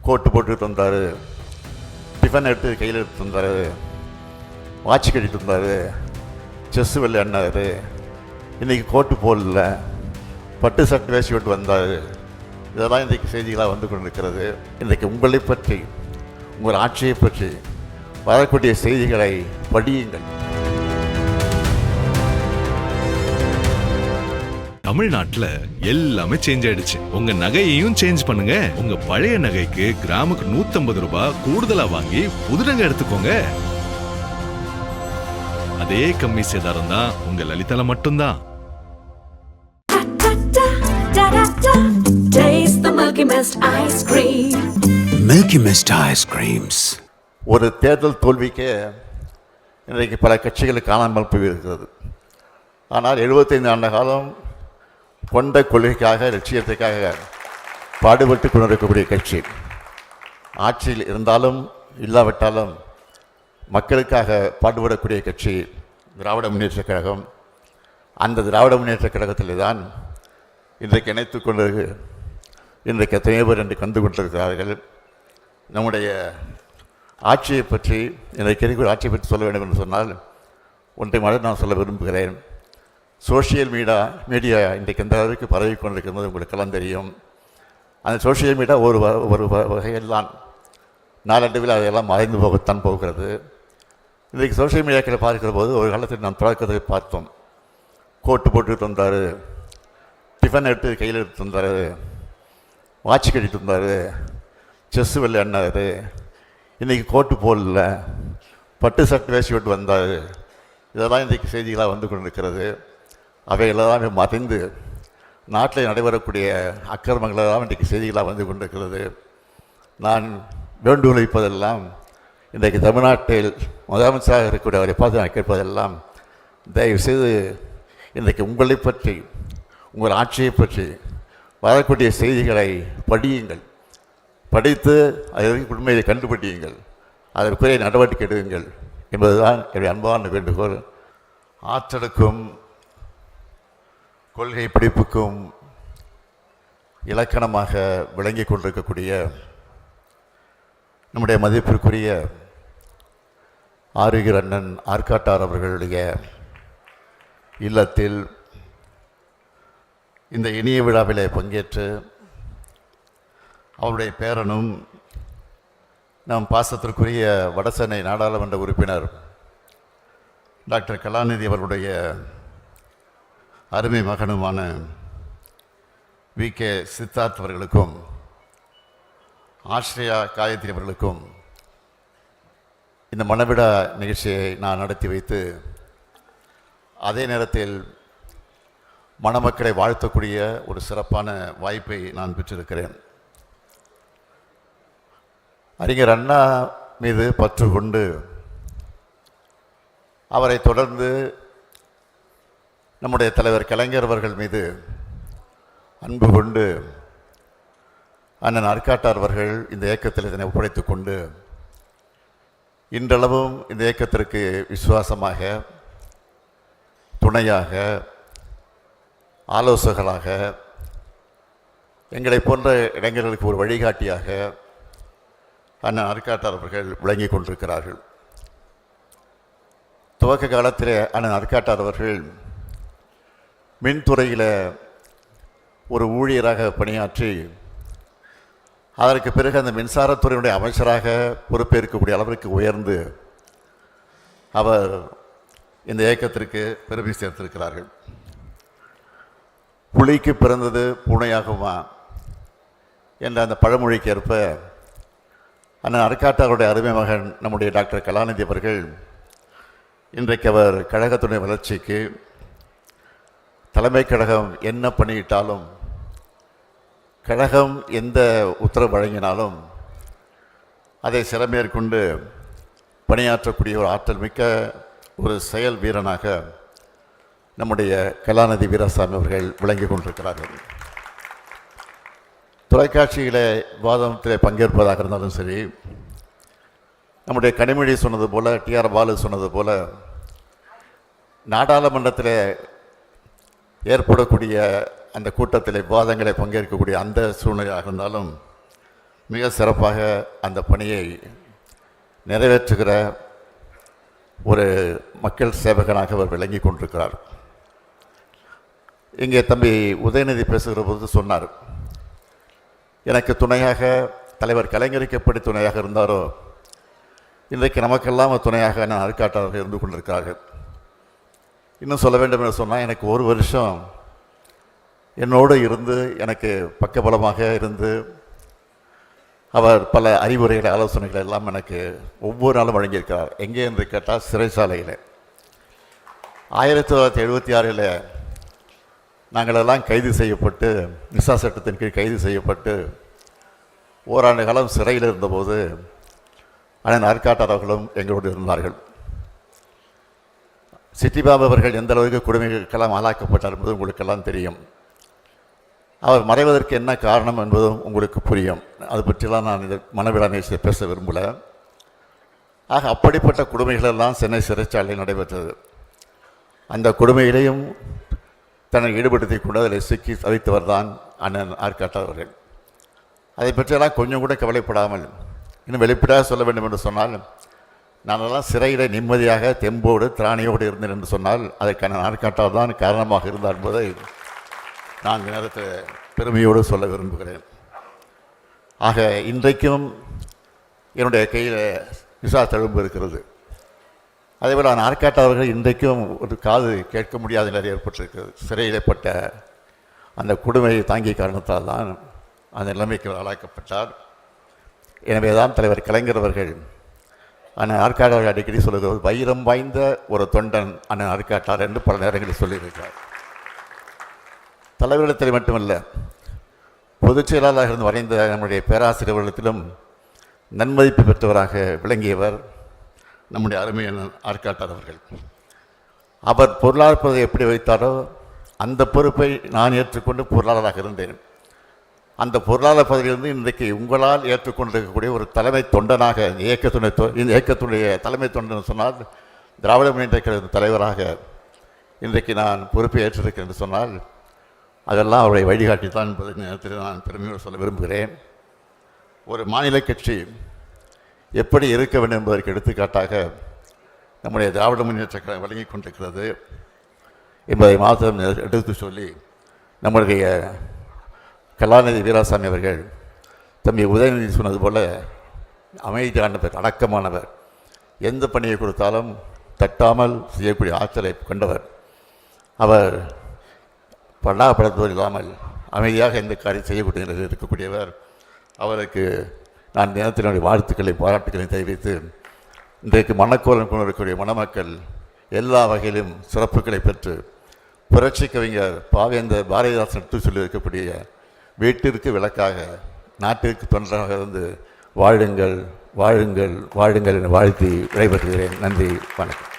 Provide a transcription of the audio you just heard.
கோட்டு போட்டுட்டு வந்தார், டிஃபன் எடுத்து கையில் எடுத்து வந்தார், வாட்ச் கட்டிட்டு வந்தார், செஸ்ஸு விளையாடினார். இன்றைக்கி கோட்டு போடல, பட்டு சட்டை வேசி விட்டு வந்தார். இதெல்லாம் இன்றைக்கு செய்திகளாக வந்து கொண்டிருக்கிறது. இன்றைக்கு உங்களை பற்றி, உங்கள் ஆட்சியை பற்றி வரக்கூடிய செய்திகளை படியுங்கள். தமிழ்நாட்டுல எல்லாமே சேஞ்ச் ஆயிடுச்சு. உங்க நகையையும் சேஞ்ச் பண்ணுங்க. உங்க பழைய நகைக்கு கிராமுக்கு 150 ரூபாய் கூடுதலா வாங்கி புது நகை எடுத்துக்கோங்க. அதே கம்மி சேதாரம் தான் உங்க லலிதால மட்டும்தான். Milky Mist ice creams. ஒரு தேர்தல் தோல்விக்கு இன்றைக்கு பல கட்சிகள் காணாமல் போயிருக்கிறது. ஆனால் 75 ஆண்டு காலம் கொண்ட கொள்கைக்காக, லட்சியத்துக்காக பாடுபட்டு கொண்டிருக்கக்கூடிய கட்சி, ஆட்சியில் இருந்தாலும் இல்லாவிட்டாலும் மக்களுக்காக பாடுபடக்கூடிய கட்சி திராவிட முன்னேற்றக் கழகம். அந்த திராவிட முன்னேற்றக் கழகத்தில் தான் இன்றைக்கு இணைத்து கொண்டு இன்றைக்கு எத்தனையோ பேர் என்று கண்டு கொண்டிருக்கிறார்கள். நம்முடைய ஆட்சியை பற்றி, இன்றைக்கு இருக்கிற ஆட்சியை பற்றி சொல்ல வேண்டும் என்று சொன்னால் ஒன்றை மட்டும் நான் சொல்ல விரும்புகிறேன். சோஷியல் மீடியா இன்றைக்கு எந்த அளவுக்கு பரவி கொண்டிருக்கிறது உங்களுக்கெல்லாம் தெரியும். அந்த சோஷியல் மீடியா ஒரு வகையில் தான் நாளடைவில் அதையெல்லாம் மறைந்து போகத்தான் போகிறது. இன்றைக்கு சோஷியல் மீடியாக்களை பார்க்கிற போது ஒரு காலத்தில் நாம் தொடக்கத்தை பார்த்தோம். கோட்டு போட்டுட்டு வந்தார், டிஃபன் எடுத்து கையில் எடுத்து வந்தார், வாட்ச் கட்டிட்டு வந்தார், செஸ்ஸு விளையாடினார். இன்றைக்கி கோட்டு போடல, பட்டு சட்டை வேசி விட்டு வந்தார். இதெல்லாம் இன்றைக்கு செய்திகளாக வந்து கொண்டிருக்கிறது. அவைகளெல்லாம் மறைந்து நாட்டில் நடைபெறக்கூடிய அக்கிரமங்களெல்லாம் இன்றைக்கு செய்திகளாக வந்து கொண்டிருக்கிறது. நான் வேண்டுகோள் வைப்பதெல்லாம், இன்றைக்கு தமிழ்நாட்டில் முதலமைச்சராக இருக்கக்கூடிய அவரை பார்த்து நான் கேட்பதெல்லாம், தயவுசெய்து இன்றைக்கு உங்களை பற்றி, உங்கள் ஆட்சியை பற்றி வரக்கூடிய செய்திகளை படியுங்கள். படித்து அதற்கு உண்மையை கண்டுபிடியுங்கள், அதற்குரிய நடவடிக்கை எடுங்கள் என்பதுதான் என்னுடைய அன்பான வேண்டுகோள். ஆற்றலுக்கும் கொள்கை பிடிப்புக்கும் இலக்கணமாக விளங்கி கொண்டிருக்கக்கூடிய நம்முடைய மதிப்பிற்குரிய ஆரோக்கிய அண்ணன் ஆற்காட்டார் அவர்களுடைய இல்லத்தில் இந்த இனிய விழாவிலே பங்கேற்று அவருடைய பேரனும் நம் பாசத்திற்குரிய வடசென்னை நாடாளுமன்ற உறுப்பினர் டாக்டர் கலாநிதி அவர்களுடைய அருமை மகனுமான வி.கே. சித்தார்த் அவர்களுக்கும், ஆஸ்ரயா காயத்ரி அவர்களுக்கும் இந்த மணவிழா நிகழ்ச்சியை நான் நடத்தி வைத்து, அதே நேரத்தில் மணமக்களை வாழ்த்தக்கூடிய ஒரு சிறப்பான வாய்ப்பை நான் பெற்றிருக்கிறேன். அறிஞர் அண்ணா மீது பற்று கொண்டு, அவரை தொடர்ந்து நம்முடைய தலைவர் கலைஞர் அவர்கள் மீது அன்பு கொண்டு அண்ணன் ஆற்காட்டார் அவர்கள் இந்த இயக்கத்தில் இதனை ஒப்படைத்து கொண்டு, இன்றளவும் இந்த இயக்கத்திற்கு விசுவாசமாக, துணையாக, ஆலோசகராக, எங்களை போன்ற இளைஞர்களுக்கு ஒரு வழிகாட்டியாக அண்ணன் ஆற்காட்டார் அவர்கள் விளங்கி கொண்டிருக்கிறார்கள். துவக்க காலத்தில் அண்ணன் ஆற்காட்டார் அவர்கள் மின்துறையில் ஒரு ஊழியராக பணியாற்றி, அதற்கு பிறகு அந்த மின்சாரத்துறையினுடைய அமைச்சராக பொறுப்பேற்கக்கூடிய அளவிற்கு உயர்ந்து அவர் இந்த இயக்கத்திற்கு பெருமை சேர்த்திருக்கிறார்கள். புலிக்கு பிறந்தது பூனையாகுமா என்ற அந்த பழமொழிக்கு ஏற்ப அண்ணன் ஆற்காட்டாருடைய அருமை மகன் நம்முடைய டாக்டர் கலாநிதி அவர்கள் இன்றைக்கு அவர் கழகத்துடைய வளர்ச்சிக்கு, தலைமை கழகம் என்ன பண்ணியிட்டாலும், கழகம் எந்த உத்தரவு வழங்கினாலும் அதை சிறமேற்கொண்டு பணியாற்றக்கூடிய ஒரு ஆற்றல் மிக்க ஒரு செயல் வீரனாக நம்முடைய கலாநிதி வீராசாமி அவர்கள் விளங்கி கொண்டிருக்கிறார்கள். தொலைக்காட்சியில் விவாதத்தில் பங்கேற்பதாக இருந்தாலும் சரி, நம்முடைய கனிமொழி சொன்னது போல், டி.ஆர். பாலு சொன்னது போல், நாடாளுமன்றத்தில் ஏற்படக்கூடிய அந்த கூட்டத்தில் விவாதங்களை பங்கேற்கக்கூடிய அந்த சூழ்நிலையாக இருந்தாலும் மிக சிறப்பாக அந்த பணியை நிறைவேற்றுகிற ஒரு மக்கள் சேவகனாக அவர் விளங்கி கொண்டிருக்கிறார். இங்கே தம்பி உதயநிதி பேசுகிற போது சொன்னார், எனக்கு துணையாக தலைவர் கலைஞருக்கு எப்படி துணையாக இருந்தாரோ இன்றைக்கு நமக்கெல்லாம் துணையாக நான் அருக்காட்டாளர்கள் இருந்து கொண்டிருக்கிறார்கள். இன்னும் சொல்ல வேண்டும் என்று சொன்னால், எனக்கு ஒரு வருஷம் என்னோடு இருந்து எனக்கு பக்கபலமாக இருந்து அவர் பல அறிவுரைகளை ஆலோசனைகளை எல்லாம் எனக்கு ஒவ்வொரு நாளும் வழங்கியிருக்கிறார். எங்கே என்று கேட்டால் சிறைச்சாலையில் 1976 நாங்களெல்லாம் கைது செய்யப்பட்டு நிசா சட்டத்தின் கீழ் கைது செய்யப்பட்டு ஓராண்டு காலம் சிறையில் இருந்தபோது அண்ணன் ஆற்காட்டார் அவர்களும் எங்களோடு இருந்தார்கள். சிட்டிபாபு அவர்கள் எந்த அளவுக்கு கொடுமைகளுக்கெல்லாம் ஆளாக்கப்பட்டார் என்பது உங்களுக்கெல்லாம் தெரியும். அவர் மறைவதற்கு என்ன காரணம் என்பதும் உங்களுக்கு புரியும். அது பற்றிலாம் நான் இந்த மனவிழா நிகழ்ச்சியை பேச விரும்பலை. ஆக அப்படிப்பட்ட கொடுமைகளெல்லாம் சென்னை சிறைச்சாலையில் நடைபெற்றது. அந்த கொடுமையிலையும் தன்னை ஈடுபடுத்தி கொண்டு அதில் சிக்கி தவித்தவர் தான் அண்ணன் ஆற்காட்டார் அவர்கள். அதை பற்றியெல்லாம் கொஞ்சம் கூட கவலைப்படாமல் இன்னும் வெளிப்படையாக சொல்ல வேண்டும் என்று சொன்னால், நானெல்லாம் சிறையில் நிம்மதியாக தெம்போடு திராணியோடு இருந்தேன் என்று சொன்னால் அதற்கான ஆற்காட்டார் தான் காரணமாக இருந்தார் என்பதை நான் இந்த நேரத்தில் பெருமையோடு சொல்ல விரும்புகிறேன். ஆக இன்றைக்கும் என்னுடைய கையில் விசா தழும்பு இருக்கிறது. அதேபோல் நான் ஆற்காட்டார் அவர்கள் இன்றைக்கும் ஒரு காது கேட்க முடியாத நிலை ஏற்பட்டிருக்கிறது. சிறையிடப்பட்ட அந்த கொடுமையை தாங்கிய காரணத்தால் தான் அந்த நிலைமைக்கு ஆளாக்கப்பட்டார். எனவே தான் தலைவர் கலைஞர் அவர்கள் அண்ணன் ஆற்காட்டார் அவர்கள் அடிக்கடி சொல்லுகிறது, வைரம் வாய்ந்த ஒரு தொண்டன் அண்ணன் ஆற்காட்டார் என்று பல நேரங்களில் சொல்லியிருக்கிறார். தலைவரிடத்தில் மட்டுமல்ல, பொதுச் செயலாளராக இருந்து வரைந்த நம்முடைய பேராசிரியர்களிடத்திலும் நன்மதிப்பு பெற்றவராக விளங்கியவர் நம்முடைய அருமையான ஆற்காட்டார் அவர்கள். அவர் பொருளாதார பதவியை எப்படி வைத்தாரோ அந்த பொறுப்பை நான் ஏற்றுக்கொண்டு பொருளாளராக இருந்தேன். அந்த பொருளாதார பதவியிலிருந்து இன்றைக்கு உங்களால் ஏற்றுக்கொண்டிருக்கக்கூடிய ஒரு தலைமை தொண்டனாக இந்த இயக்கத்துடைய தலைமை தொண்டன் சொன்னால் திராவிட முன்னேற்ற கழக தலைவராக இன்றைக்கு நான் பொறுப்பை ஏற்றிருக்கிறேன் என்று சொன்னால் அதெல்லாம் அவருடைய வழிகாட்டி தான் என்பதை நேரத்தில் நான் பெருமையோடு சொல்ல விரும்புகிறேன். ஒரு மாநில கட்சி எப்படி இருக்க வேண்டும் என்பதற்கு எடுத்துக்காட்டாக நம்முடைய திராவிட முன்னேற்ற கழகம் வழங்கி கொண்டிருக்கிறது என்பதை மாத்திரம் எடுத்து சொல்லி, நம்முடைய கலாநிதி வீராசாமி அவர்கள் தம்பி உதயநிதி சொன்னது போல அமைதியானவர், அடக்கமானவர், எந்த பணியை கொடுத்தாலும் தட்டாமல் செய்யக்கூடிய ஆற்றலை கொண்டவர். அவர் படாப்படுத்துவது இல்லாமல் அமைதியாக எந்த காரியம் செய்யக்கூடிய நிலையில் இருக்கக்கூடியவர். அவருக்கு நான் தினத்தினுடைய வாழ்த்துக்களை பாராட்டுக்களை தெரிவித்து, இன்றைக்கு மணக்கோலம் கொண்டிருக்கக்கூடிய மணமக்கள் எல்லா வகையிலும் சிறப்புகளை பெற்று புரட்சி கவிஞர் பாவேந்தர் பாரதிதாசன் எடுத்து சொல்லியிருக்கக்கூடிய வீட்டிற்கு விளக்காக நாட்டிற்கு தொண்டராக இருந்து வாழுங்கள் வாழுங்கள் வாழுங்கள் என வாழ்த்தி விடைபெறுகிறேன். நன்றி, வணக்கம்.